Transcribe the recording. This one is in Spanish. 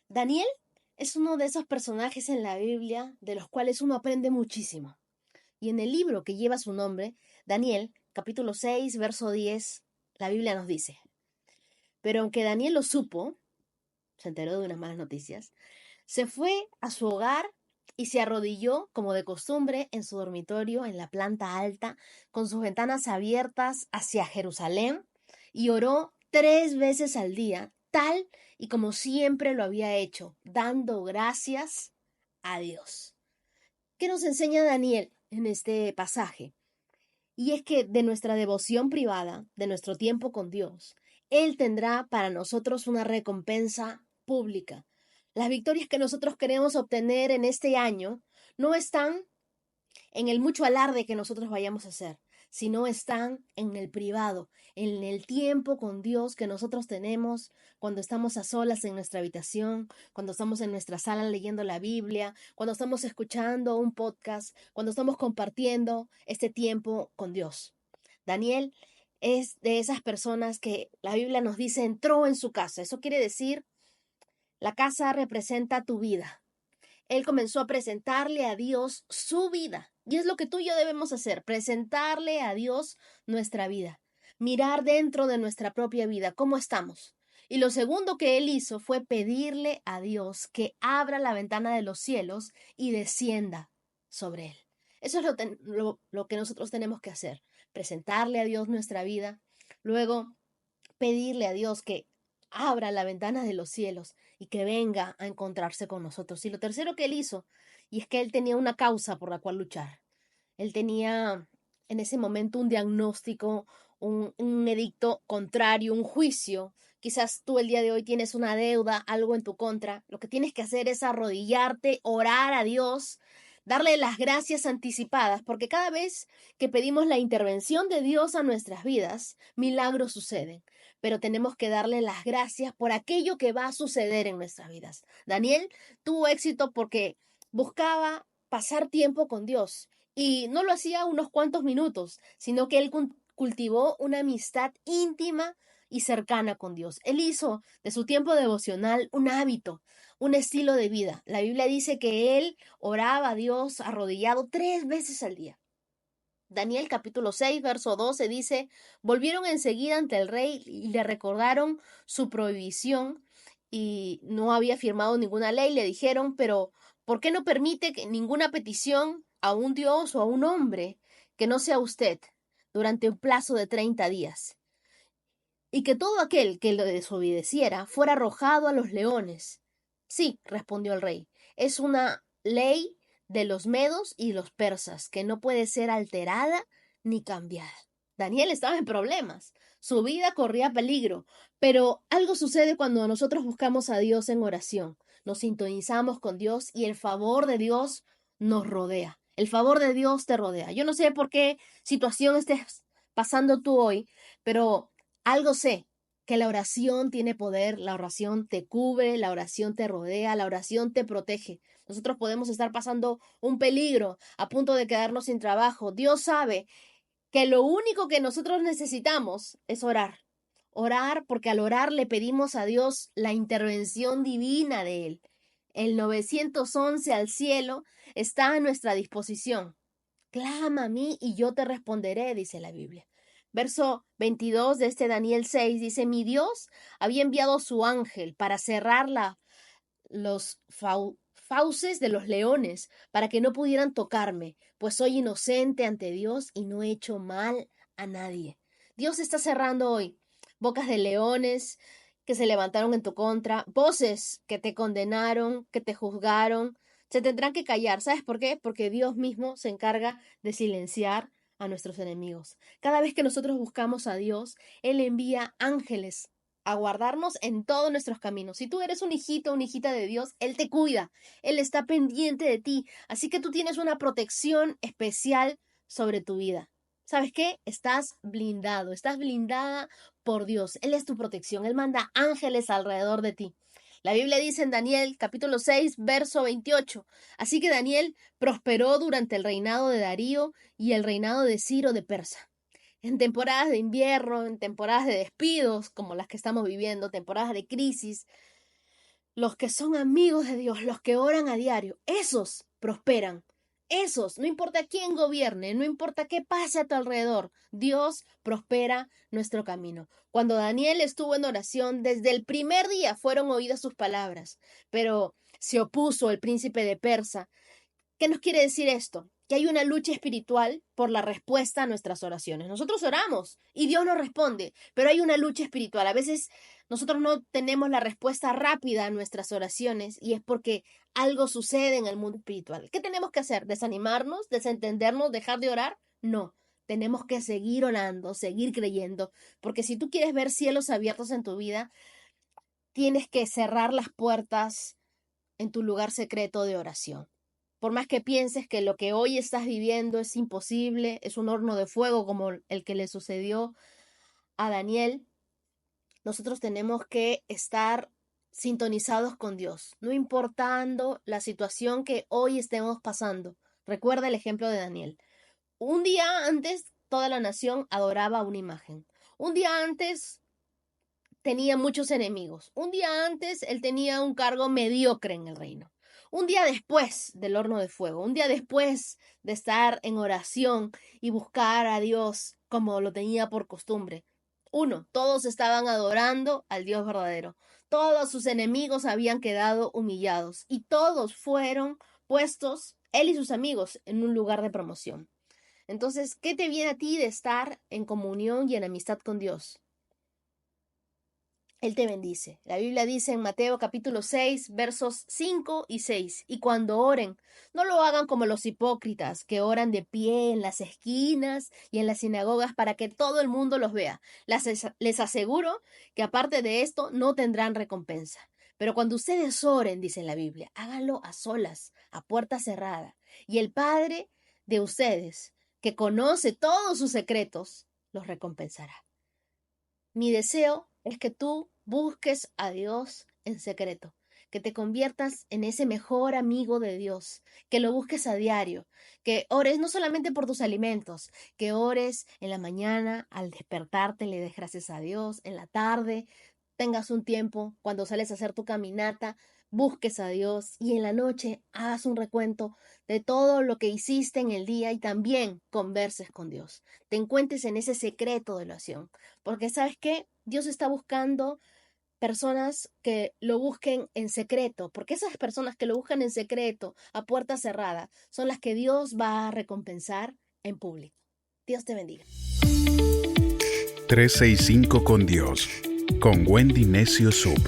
Daniel es uno de esos personajes en la Biblia de los cuales uno aprende muchísimo. Y en el libro que lleva su nombre, Daniel, capítulo 6, verso 10, la Biblia nos dice: Pero aunque Daniel lo supo, se enteró de unas malas noticias, se fue a su hogar y se arrodilló, como de costumbre, en su dormitorio en la planta alta, con sus ventanas abiertas hacia Jerusalén, y oró 3 veces al día, tal y como siempre lo había hecho, dando gracias a Dios. ¿Qué nos enseña Daniel en este pasaje? Y es que de nuestra devoción privada, de nuestro tiempo con Dios, Él tendrá para nosotros una recompensa pública. Las victorias que nosotros queremos obtener en este año no están en el mucho alarde que nosotros vayamos a hacer, sino están en el privado, en el tiempo con Dios que nosotros tenemos cuando estamos a solas en nuestra habitación, cuando estamos en nuestra sala leyendo la Biblia, cuando estamos escuchando un podcast, cuando estamos compartiendo este tiempo con Dios. Daniel es de esas personas que la Biblia nos dice entró en su casa. Eso quiere decir, la casa representa tu vida. Él comenzó a presentarle a Dios su vida. Y es lo que tú y yo debemos hacer, presentarle a Dios nuestra vida, mirar dentro de nuestra propia vida, cómo estamos. Y lo segundo que él hizo fue pedirle a Dios que abra la ventana de los cielos y descienda sobre él. Eso es lo que nosotros tenemos que hacer, presentarle a Dios nuestra vida, luego pedirle a Dios que abra la ventana de los cielos y que venga a encontrarse con nosotros. Y lo tercero que él hizo, y es que él tenía una causa por la cual luchar. Él tenía en ese momento un diagnóstico, un edicto contrario, un juicio. Quizás tú el día de hoy tienes una deuda, algo en tu contra. Lo que tienes que hacer es arrodillarte, orar a Dios, darle las gracias anticipadas, porque cada vez que pedimos la intervención de Dios a nuestras vidas, milagros suceden. Pero tenemos que darle las gracias por aquello que va a suceder en nuestras vidas. Daniel tuvo éxito porque buscaba pasar tiempo con Dios. Y no lo hacía unos cuantos minutos, sino que él cultivó una amistad íntima y cercana con Dios. Él hizo de su tiempo devocional un hábito, un estilo de vida. La Biblia dice que él oraba a Dios arrodillado 3 veces al día. Daniel capítulo 6, verso 12 dice: Volvieron enseguida ante el rey y le recordaron su prohibición y no había firmado ninguna ley. Le dijeron: pero ¿por qué no permite que ninguna petición a un dios o a un hombre que no sea usted durante un plazo de 30 días? Y que todo aquel que lo desobedeciera fuera arrojado a los leones. Sí, respondió el rey, es una ley de los medos y los persas que no puede ser alterada ni cambiada. Daniel estaba en problemas, su vida corría peligro, pero algo sucede cuando nosotros buscamos a Dios en oración, nos sintonizamos con Dios y el favor de Dios nos rodea. El favor de Dios te rodea. Yo no sé por qué situación estés pasando tú hoy, pero algo sé, que la oración tiene poder, la oración te cubre, la oración te rodea, la oración te protege. Nosotros podemos estar pasando un peligro, a punto de quedarnos sin trabajo. Dios sabe que lo único que nosotros necesitamos es orar. Orar porque al orar le pedimos a Dios la intervención divina de Él. El 911 al cielo está a nuestra disposición. Clama a mí y yo te responderé, dice la Biblia. Verso 22 de este Daniel 6 dice: Mi Dios había enviado su ángel para cerrar los fauces de los leones, para que no pudieran tocarme, pues soy inocente ante Dios y no he hecho mal a nadie. Dios está cerrando hoy bocas de leones que se levantaron en tu contra, voces que te condenaron, que te juzgaron, se tendrán que callar. ¿Sabes por qué? Porque Dios mismo se encarga de silenciar a nuestros enemigos. Cada vez que nosotros buscamos a Dios, Él envía ángeles a guardarnos en todos nuestros caminos. Si tú eres un hijito, una hijita de Dios, Él te cuida, Él está pendiente de ti, así que tú tienes una protección especial sobre tu vida. ¿Sabes qué? Estás blindado, estás blindada por Dios. Él es tu protección, Él manda ángeles alrededor de ti. La Biblia dice en Daniel capítulo 6, verso 28. Así que Daniel prosperó durante el reinado de Darío y el reinado de Ciro de Persa. En temporadas de invierno, en temporadas de despidos como las que estamos viviendo, temporadas de crisis, Los que son amigos de Dios, los que oran a diario, esos prosperan. Esos, no importa quién gobierne, no importa qué pase a tu alrededor, Dios prospera nuestro camino. Cuando Daniel estuvo en oración, desde el primer día fueron oídas sus palabras, pero se opuso el príncipe de Persa. ¿Qué nos quiere decir esto? Que hay una lucha espiritual por la respuesta a nuestras oraciones. Nosotros oramos y Dios nos responde, pero hay una lucha espiritual. A veces nosotros no tenemos la respuesta rápida a nuestras oraciones y es porque algo sucede en el mundo espiritual. ¿Qué tenemos que hacer? ¿Desanimarnos? ¿Desentendernos? ¿Dejar de orar? No. Tenemos que seguir orando, seguir creyendo, porque si tú quieres ver cielos abiertos en tu vida, tienes que cerrar las puertas en tu lugar secreto de oración. Por más que pienses que lo que hoy estás viviendo es imposible, es un horno de fuego como el que le sucedió a Daniel, nosotros tenemos que estar sintonizados con Dios, no importando la situación que hoy estemos pasando. Recuerda el ejemplo de Daniel. Un día antes, toda la nación adoraba una imagen. Un día antes tenía muchos enemigos. Un día antes él tenía un cargo mediocre en el reino. Un día después del horno de fuego, un día después de estar en oración y buscar a Dios como lo tenía por costumbre. Todos estaban adorando al Dios verdadero. Todos sus enemigos habían quedado humillados y todos fueron puestos, él y sus amigos, en un lugar de promoción. Entonces, ¿qué te viene a ti de estar en comunión y en amistad con Dios? Él te bendice. La Biblia dice en Mateo capítulo 6, versos 5 y 6, y cuando oren, no lo hagan como los hipócritas, que oran de pie en las esquinas y en las sinagogas para que todo el mundo los vea. Les aseguro que aparte de esto no tendrán recompensa. Pero cuando ustedes oren, dice la Biblia, háganlo a solas, a puerta cerrada, y el Padre de ustedes, que conoce todos sus secretos, los recompensará. Mi deseo es que tú busques a Dios en secreto, que te conviertas en ese mejor amigo de Dios, que lo busques a diario, que ores no solamente por tus alimentos, que ores en la mañana, al despertarte le des gracias a Dios, en la tarde tengas un tiempo cuando sales a hacer tu caminata, busques a Dios y en la noche hagas un recuento de todo lo que hiciste en el día y también converses con Dios. Te encuentres en ese secreto de oración. Porque ¿sabes qué? Dios está buscando personas que lo busquen en secreto, porque esas personas que lo buscan en secreto, a puerta cerrada, son las que Dios va a recompensar en público. Dios te bendiga. 365 con Dios, con Wendy Necio Sub.